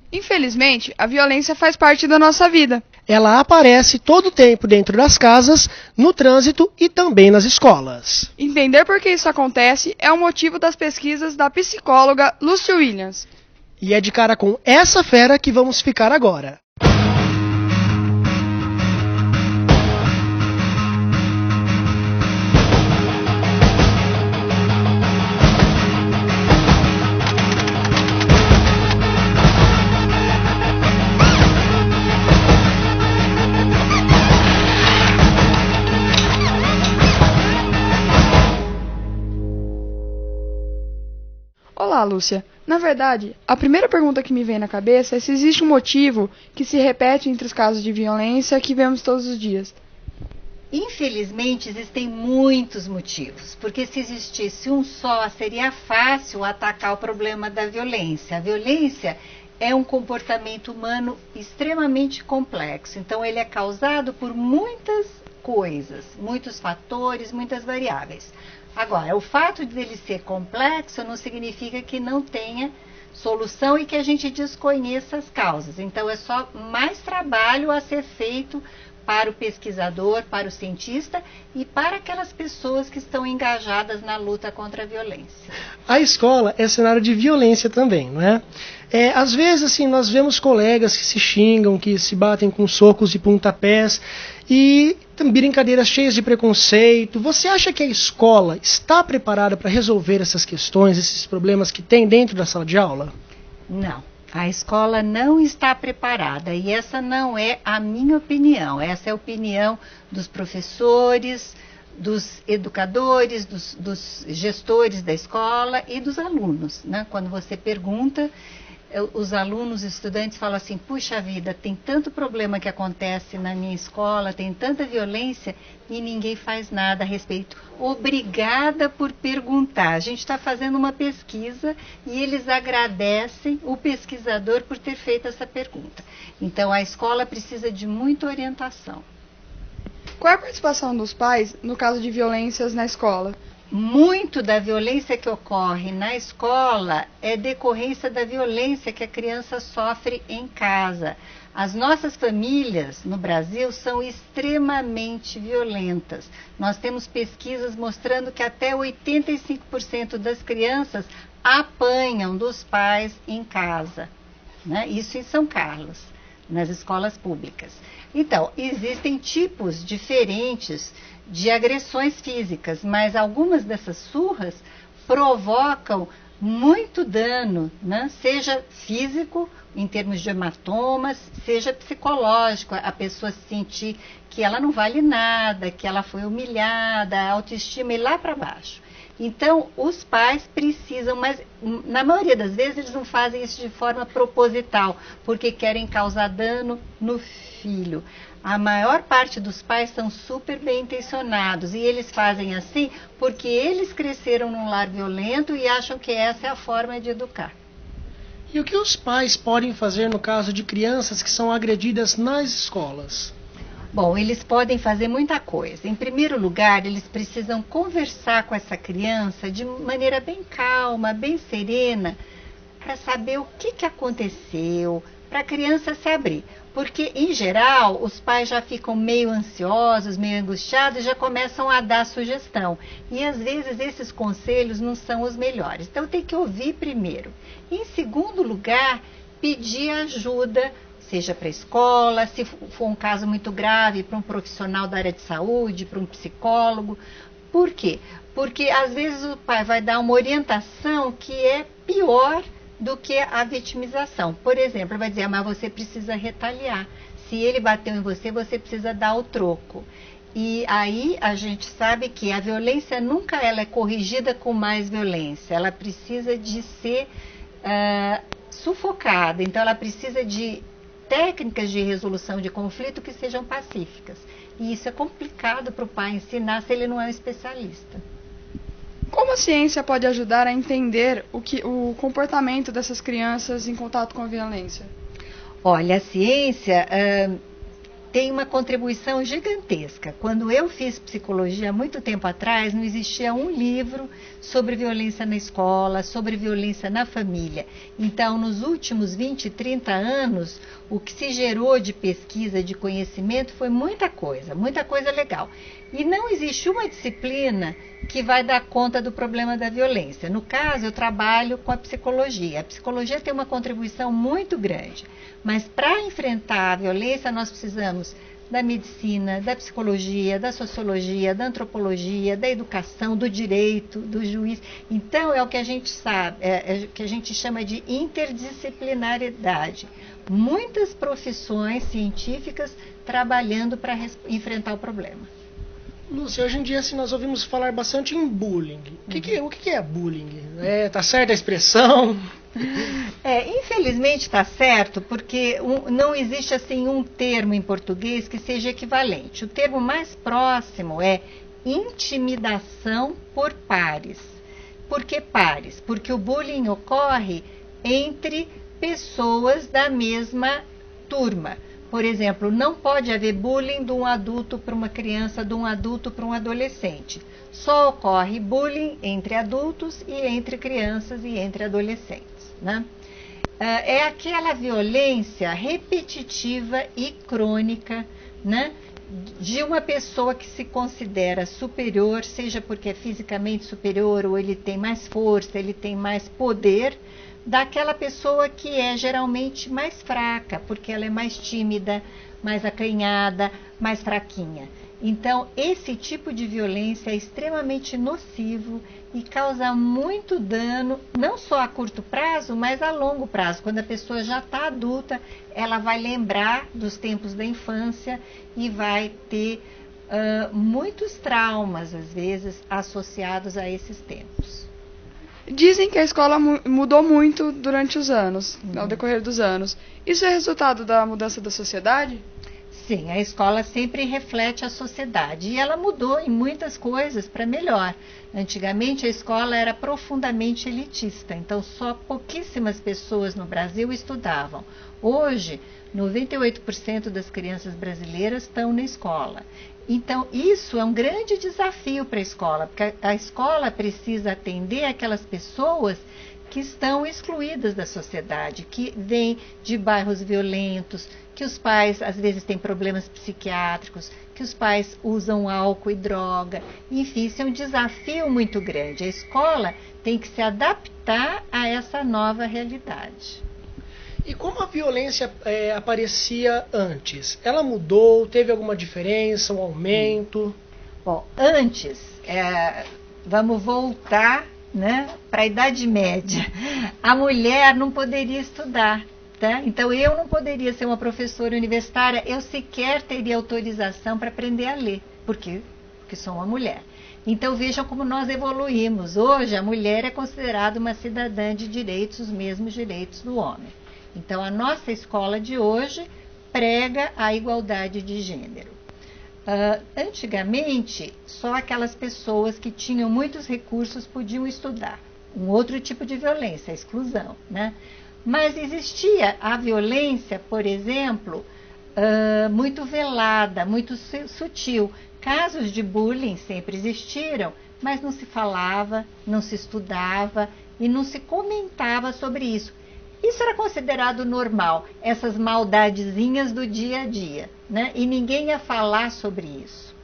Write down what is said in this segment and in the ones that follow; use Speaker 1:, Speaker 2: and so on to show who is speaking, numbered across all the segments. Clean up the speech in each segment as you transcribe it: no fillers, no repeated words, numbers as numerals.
Speaker 1: Infelizmente, a violência faz parte da nossa vida.
Speaker 2: Ela aparece todo o tempo dentro das casas, no trânsito e também nas escolas.
Speaker 1: Entender por que isso acontece é o motivo das pesquisas da psicóloga Lucy Williams.
Speaker 2: E é de cara com essa fera que vamos ficar agora.
Speaker 1: Olá, Lúcia. Na verdade, a primeira pergunta que me vem na cabeça é se existe um motivo que se repete entre os casos de violência que vemos todos os dias.
Speaker 3: Infelizmente, existem muitos motivos, porque se existisse um só, seria fácil atacar o problema da violência. A violência é um comportamento humano extremamente complexo, então ele é causado por muitas coisas, muitos fatores, muitas variáveis. Agora, o fato de ele ser complexo não significa que não tenha solução e que a gente desconheça as causas. Então, é só mais trabalho a ser feito para o pesquisador, para o cientista e para aquelas pessoas que estão engajadas na luta contra a violência.
Speaker 2: A escola é cenário de violência também, não é? Às vezes, assim, nós vemos colegas que se xingam, que se batem com socos e pontapés e brincadeiras cheias de preconceito. Você acha que a escola está preparada para resolver essas questões, esses problemas que tem dentro da sala de aula?
Speaker 3: Não. A escola não está preparada e essa não é a minha opinião, essa é a opinião dos professores, dos educadores, dos gestores da escola e dos alunos, né? Quando você pergunta, os alunos e estudantes falam assim, puxa vida, tem tanto problema que acontece na minha escola, tem tanta violência e ninguém faz nada a respeito. Obrigada por perguntar. A gente está fazendo uma pesquisa e eles agradecem o pesquisador por ter feito essa pergunta. Então, a escola precisa de muita orientação.
Speaker 1: Qual é a participação dos pais no caso de violências na escola?
Speaker 3: Muito da violência que ocorre na escola é decorrência da violência que a criança sofre em casa. As nossas famílias no Brasil são extremamente violentas. Nós temos pesquisas mostrando que até 85% das crianças apanham dos pais em casa, né? Isso em São Carlos, nas escolas públicas. Então, existem tipos diferentes de agressões físicas, mas algumas dessas surras provocam muito dano, né? Seja físico, em termos de hematomas, seja psicológico, a pessoa sentir que ela não vale nada, que ela foi humilhada, a autoestima ir lá para baixo. Então, os pais precisam, mas na maioria das vezes eles não fazem isso de forma proposital, porque querem causar dano no filho. A maior parte dos pais são super bem intencionados e eles fazem assim porque eles cresceram num lar violento e acham que essa é a forma de educar.
Speaker 2: E o que os pais podem fazer no caso de crianças que são agredidas nas escolas?
Speaker 3: Bom, eles podem fazer muita coisa. Em primeiro lugar, eles precisam conversar com essa criança de maneira bem calma, bem serena, para saber o que aconteceu, para a criança se abrir. Porque, em geral, os pais já ficam meio ansiosos, meio angustiados e já começam a dar sugestão. E, às vezes, esses conselhos não são os melhores. Então, tem que ouvir primeiro. Em segundo lugar, pedir ajuda, seja para a escola, se for um caso muito grave, para um profissional da área de saúde, para um psicólogo. Por quê? Porque, às vezes, o pai vai dar uma orientação que é pior do que a vitimização. Por exemplo, ele vai dizer, mas você precisa retaliar. Se ele bateu em você, você precisa dar o troco. E aí a gente sabe que a violência nunca ela é corrigida com mais violência. Ela precisa de ser sufocada. Então, ela precisa de técnicas de resolução de conflito que sejam pacíficas. E isso é complicado para o pai ensinar se ele não é um especialista.
Speaker 1: Como a ciência pode ajudar a entender o comportamento dessas crianças em contato com a violência?
Speaker 3: Olha, a ciência tem uma contribuição gigantesca. Quando eu fiz psicologia há muito tempo atrás, não existia um livro sobre violência na escola, sobre violência na família. Então, nos últimos 20, 30 anos, o que se gerou de pesquisa, de conhecimento, foi muita coisa legal. E não existe uma disciplina que vai dar conta do problema da violência. No caso, eu trabalho com a psicologia. A psicologia tem uma contribuição muito grande. Mas para enfrentar a violência, nós precisamos da medicina, da psicologia, da sociologia, da antropologia, da educação, do direito, do juiz. Então, é o que a gente sabe, é o que a gente chama de interdisciplinaridade. Muitas profissões científicas trabalhando para enfrentar o problema.
Speaker 2: Lúcia, hoje em dia assim, nós ouvimos falar bastante em bullying. O que é bullying? Tá certa a expressão?
Speaker 3: Infelizmente está certo, porque não existe assim um termo em português que seja equivalente. O termo mais próximo é intimidação por pares. Por que pares? Porque o bullying ocorre entre pessoas da mesma turma. Por exemplo, não pode haver bullying de um adulto para uma criança, de um adulto para um adolescente. Só ocorre bullying entre adultos e entre crianças e entre adolescentes, né? É aquela violência repetitiva e crônica, né, de uma pessoa que se considera superior, seja porque é fisicamente superior ou ele tem mais força, ele tem mais poder, daquela pessoa que é geralmente mais fraca, porque ela é mais tímida, mais acanhada, mais fraquinha. Então, esse tipo de violência é extremamente nocivo e causa muito dano, não só a curto prazo, mas a longo prazo. Quando a pessoa já está adulta, ela vai lembrar dos tempos da infância e vai ter muitos traumas, às vezes, associados a esses tempos.
Speaker 1: Dizem que a escola mudou muito durante os anos, ao decorrer dos anos. Isso é resultado da mudança da sociedade?
Speaker 3: Sim, a escola sempre reflete a sociedade e ela mudou em muitas coisas para melhor. Antigamente a escola era profundamente elitista, então só pouquíssimas pessoas no Brasil estudavam. Hoje, 98% das crianças brasileiras estão na escola. Então, isso é um grande desafio para a escola, porque a escola precisa atender aquelas pessoas que estão excluídas da sociedade, que vêm de bairros violentos, que os pais às vezes têm problemas psiquiátricos, que os pais usam álcool e droga. Enfim, isso é um desafio muito grande. A escola tem que se adaptar a essa nova realidade.
Speaker 2: E como a violência aparecia antes? Ela mudou? Teve alguma diferença, um aumento?
Speaker 3: Bom, antes, vamos voltar, né, para a Idade Média. A mulher não poderia estudar, tá? Então, eu não poderia ser uma professora universitária, eu sequer teria autorização para aprender a ler, porque sou uma mulher. Então, vejam como nós evoluímos. Hoje, a mulher é considerada uma cidadã de direitos, os mesmos direitos do homem. Então, a nossa escola de hoje prega a igualdade de gênero. Antigamente, só aquelas pessoas que tinham muitos recursos podiam estudar. Um outro tipo de violência, a exclusão, né? Mas existia a violência, por exemplo, muito velada, muito sutil. Casos de bullying sempre existiram, mas não se falava, não se estudava e não se comentava sobre isso. Isso era considerado normal, essas maldadezinhas do dia a dia, né? E ninguém ia falar sobre isso.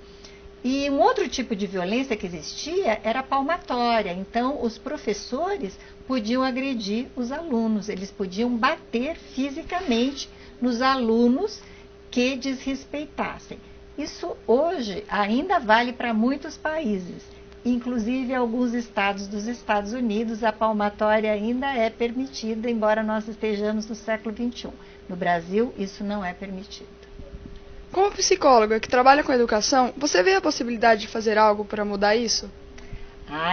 Speaker 3: E um outro tipo de violência que existia era a palmatória. Então, os professores podiam agredir os alunos, eles podiam bater fisicamente nos alunos que desrespeitassem. Isso hoje ainda vale para muitos países. Inclusive, em alguns estados dos Estados Unidos, a palmatória ainda é permitida, embora nós estejamos no século XXI. No Brasil, isso não é permitido.
Speaker 1: Como psicóloga que trabalha com educação, você vê a possibilidade de fazer algo para mudar isso?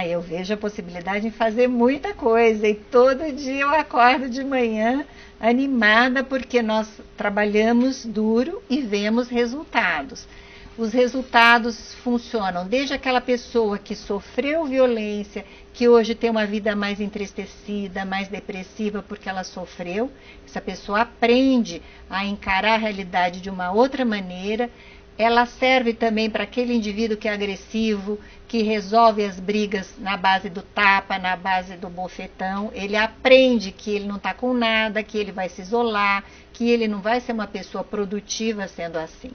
Speaker 3: Eu vejo a possibilidade de fazer muita coisa. E todo dia eu acordo de manhã animada, porque nós trabalhamos duro e vemos resultados. os resultados funcionam. Desde aquela pessoa que sofreu violência, que hoje tem uma vida mais entristecida, mais depressiva porque ela sofreu, essa pessoa aprende a encarar a realidade de uma outra maneira. Ela serve também para aquele indivíduo que é agressivo, que resolve as brigas na base do tapa, na base do bofetão. Ele aprende que ele não está com nada, que ele vai se isolar, que ele não vai ser uma pessoa produtiva sendo assim.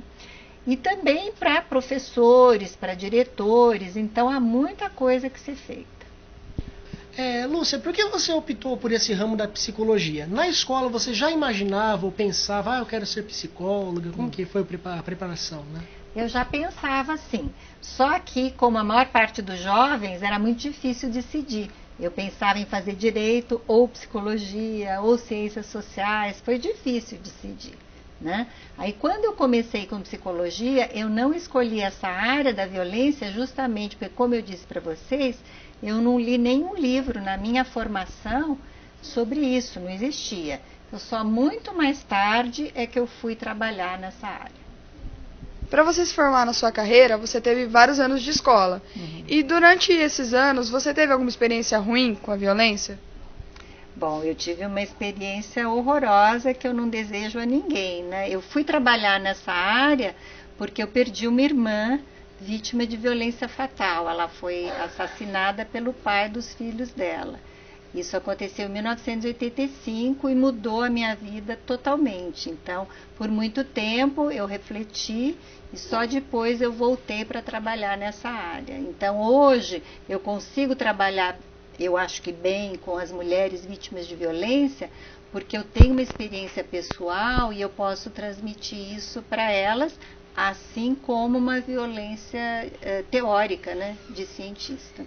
Speaker 3: E também para professores, para diretores. Então, há muita coisa que ser feita.
Speaker 2: Lúcia, por que você optou por esse ramo da psicologia? Na escola você já imaginava ou pensava, eu quero ser psicóloga? Como que foi a preparação, né?
Speaker 3: Eu já pensava assim. Só que, como a maior parte dos jovens, era muito difícil decidir. Eu pensava em fazer direito, ou psicologia, ou ciências sociais. Foi difícil decidir, né? Aí, quando eu comecei com psicologia, eu não escolhi essa área da violência justamente porque, como eu disse para vocês, eu não li nenhum livro na minha formação sobre isso, não existia. Eu só muito mais tarde é que eu fui trabalhar nessa área.
Speaker 1: Para você se formar na sua carreira, você teve vários anos de escola. E durante esses anos, você teve alguma experiência ruim com a violência?
Speaker 3: Bom, eu tive uma experiência horrorosa que eu não desejo a ninguém, né? Eu fui trabalhar nessa área porque eu perdi uma irmã vítima de violência fatal. Ela foi assassinada pelo pai dos filhos dela. Isso aconteceu em 1985 e mudou a minha vida totalmente. Então, por muito tempo eu refleti e só depois eu voltei para trabalhar nessa área. Então, hoje eu consigo trabalhar, eu acho que bem, com as mulheres vítimas de violência, porque eu tenho uma experiência pessoal e eu posso transmitir isso para elas, assim como uma violência teórica, né, de cientista.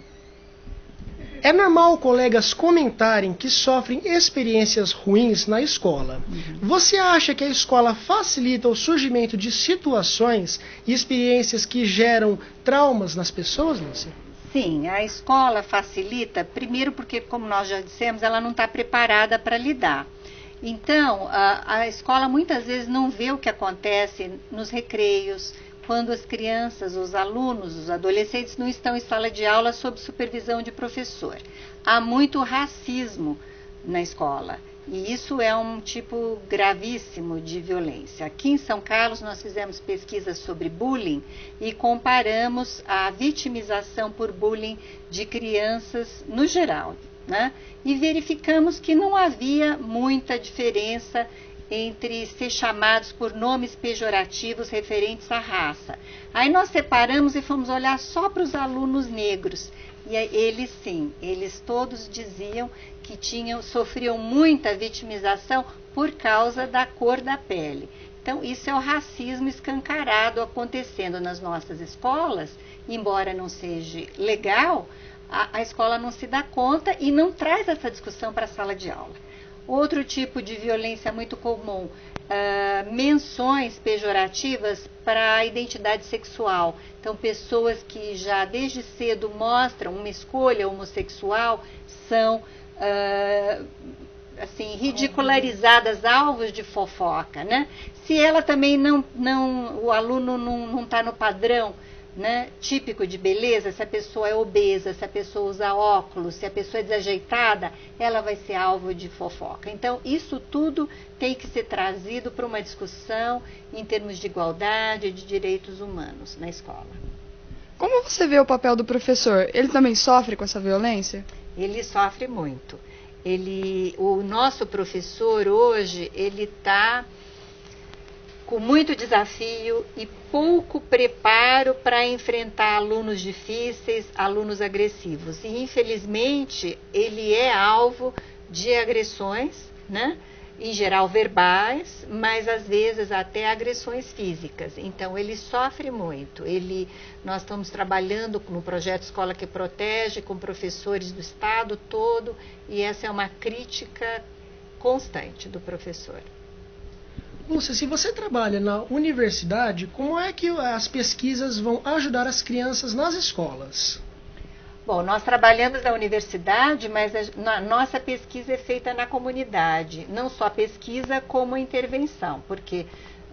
Speaker 2: É normal colegas comentarem que sofrem experiências ruins na escola. Você acha que a escola facilita o surgimento de situações e experiências que geram traumas nas pessoas, Lúcia?
Speaker 3: Sim, a escola facilita, primeiro porque, como nós já dissemos, ela não está preparada para lidar. Então, a escola muitas vezes não vê o que acontece nos recreios, quando as crianças, os alunos, os adolescentes não estão em sala de aula sob supervisão de professor. Há muito racismo na escola e isso é um tipo gravíssimo de violência. Aqui em São Carlos nós fizemos pesquisas sobre bullying e comparamos a vitimização por bullying de crianças no geral, né? E verificamos que não havia muita diferença entre ser chamados por nomes pejorativos referentes à raça. Aí nós separamos e fomos olhar só para os alunos negros. E eles sim, eles todos diziam que sofriam muita vitimização por causa da cor da pele. Então isso é o racismo escancarado acontecendo nas nossas escolas, embora não seja legal, a escola não se dá conta e não traz essa discussão para a sala de aula. Outro tipo de violência muito comum, menções pejorativas para a identidade sexual. Então, pessoas que já desde cedo mostram uma escolha homossexual são assim, ridicularizadas, alvos de fofoca, né? Se ela também o aluno não está no padrão, né, típico de beleza, se a pessoa é obesa, se a pessoa usa óculos, se a pessoa é desajeitada, ela vai ser alvo de fofoca. Então, isso tudo tem que ser trazido para uma discussão em termos de igualdade, de direitos humanos na escola.
Speaker 1: Como você vê o papel do professor? Ele também sofre com essa violência?
Speaker 3: Ele sofre muito. O nosso professor hoje, ele está com muito desafio e pouco preparo para enfrentar alunos difíceis, alunos agressivos. E, infelizmente, ele é alvo de agressões, né? Em geral verbais, mas às vezes até agressões físicas. Então, ele sofre muito. Nós estamos trabalhando no projeto Escola que Protege, com professores do estado todo, e essa é uma crítica constante do professor.
Speaker 2: Lúcia, se você trabalha na universidade, como é que as pesquisas vão ajudar as crianças nas escolas?
Speaker 3: Bom, nós trabalhamos na universidade, mas a nossa pesquisa é feita na comunidade. Não só pesquisa, como intervenção, porque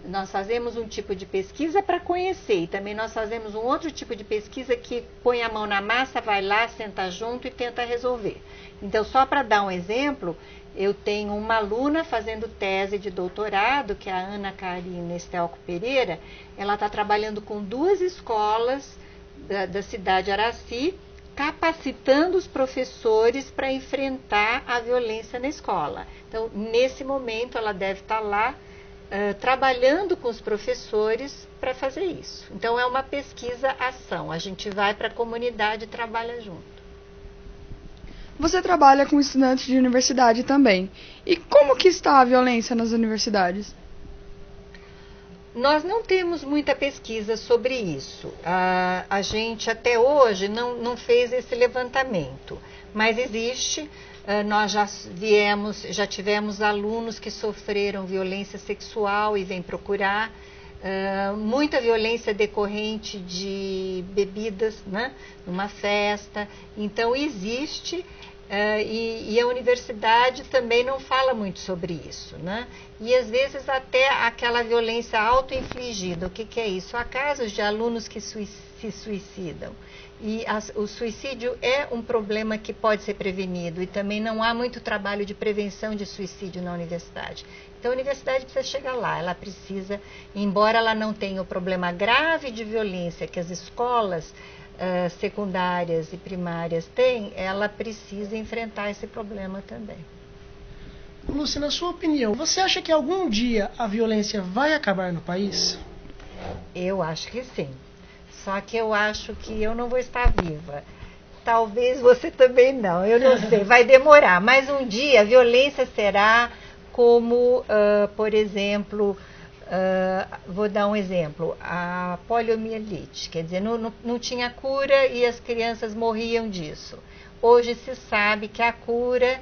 Speaker 3: Nós fazemos um tipo de pesquisa para conhecer e também nós fazemos um outro tipo de pesquisa que põe a mão na massa, vai lá, senta junto e tenta resolver. Então, só para dar um exemplo, eu tenho uma aluna fazendo tese de doutorado, que é a Ana Karina Estelco Pereira. Ela está trabalhando com 2 escolas da cidade de Araci, capacitando os professores para enfrentar a violência na escola. Então, nesse momento, ela deve estar lá trabalhando com os professores para fazer isso. Então, é uma pesquisa-ação. A gente vai para a comunidade e trabalha junto.
Speaker 1: Você trabalha com estudantes de universidade também. E como que está a violência nas universidades?
Speaker 3: Nós não temos muita pesquisa sobre isso. A gente até hoje não fez esse levantamento, mas existe. Nós já tivemos alunos que sofreram violência sexual e vêm procurar. Muita violência decorrente de bebidas, né, numa festa. Então, existe. E a universidade também não fala muito sobre isso, né? E às vezes até aquela violência auto-infligida. O que é isso? Há casos de alunos que se suicidam. E o suicídio é um problema que pode ser prevenido e também não há muito trabalho de prevenção de suicídio na universidade. Então a universidade precisa chegar lá, ela precisa, embora ela não tenha o problema grave de violência que as escolas secundárias e primárias têm, ela precisa enfrentar esse problema também.
Speaker 2: Lúcia, na sua opinião, você acha que algum dia a violência vai acabar no país?
Speaker 3: Eu acho que sim. Só que eu acho que eu não vou estar viva. Talvez você também não, eu não sei, vai demorar. Mas um dia a violência será como, por exemplo, vou dar um exemplo, a poliomielite. Quer dizer, não tinha cura e as crianças morriam disso. Hoje se sabe que a cura,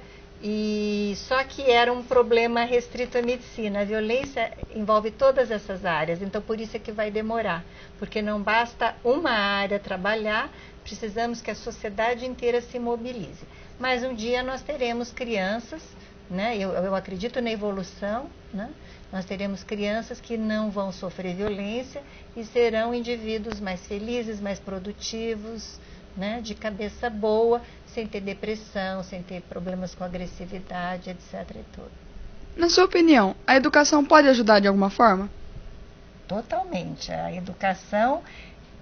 Speaker 3: só que era um problema restrito à medicina. A violência envolve todas essas áreas, então por isso é que vai demorar. Porque não basta uma área trabalhar, precisamos que a sociedade inteira se mobilize. Mas um dia nós teremos crianças, né? Eu acredito na evolução, né? Nós teremos crianças que não vão sofrer violência e serão indivíduos mais felizes, mais produtivos, né? De cabeça boa, sem ter depressão, sem ter problemas com agressividade, etc. e tudo.
Speaker 1: Na sua opinião, a educação pode ajudar de alguma forma?
Speaker 3: Totalmente. A educação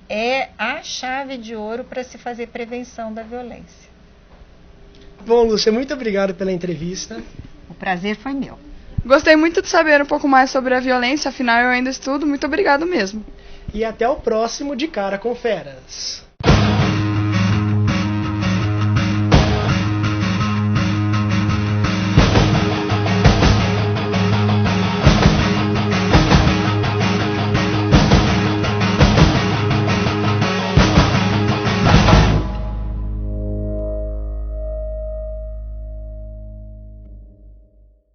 Speaker 3: é a chave de ouro para se fazer prevenção da violência.
Speaker 2: Bom, Lúcia, muito obrigado pela entrevista.
Speaker 3: O prazer foi meu.
Speaker 1: Gostei muito de saber um pouco mais sobre a violência, afinal eu ainda estudo. Muito obrigado mesmo.
Speaker 2: E até o próximo De Cara com Feras.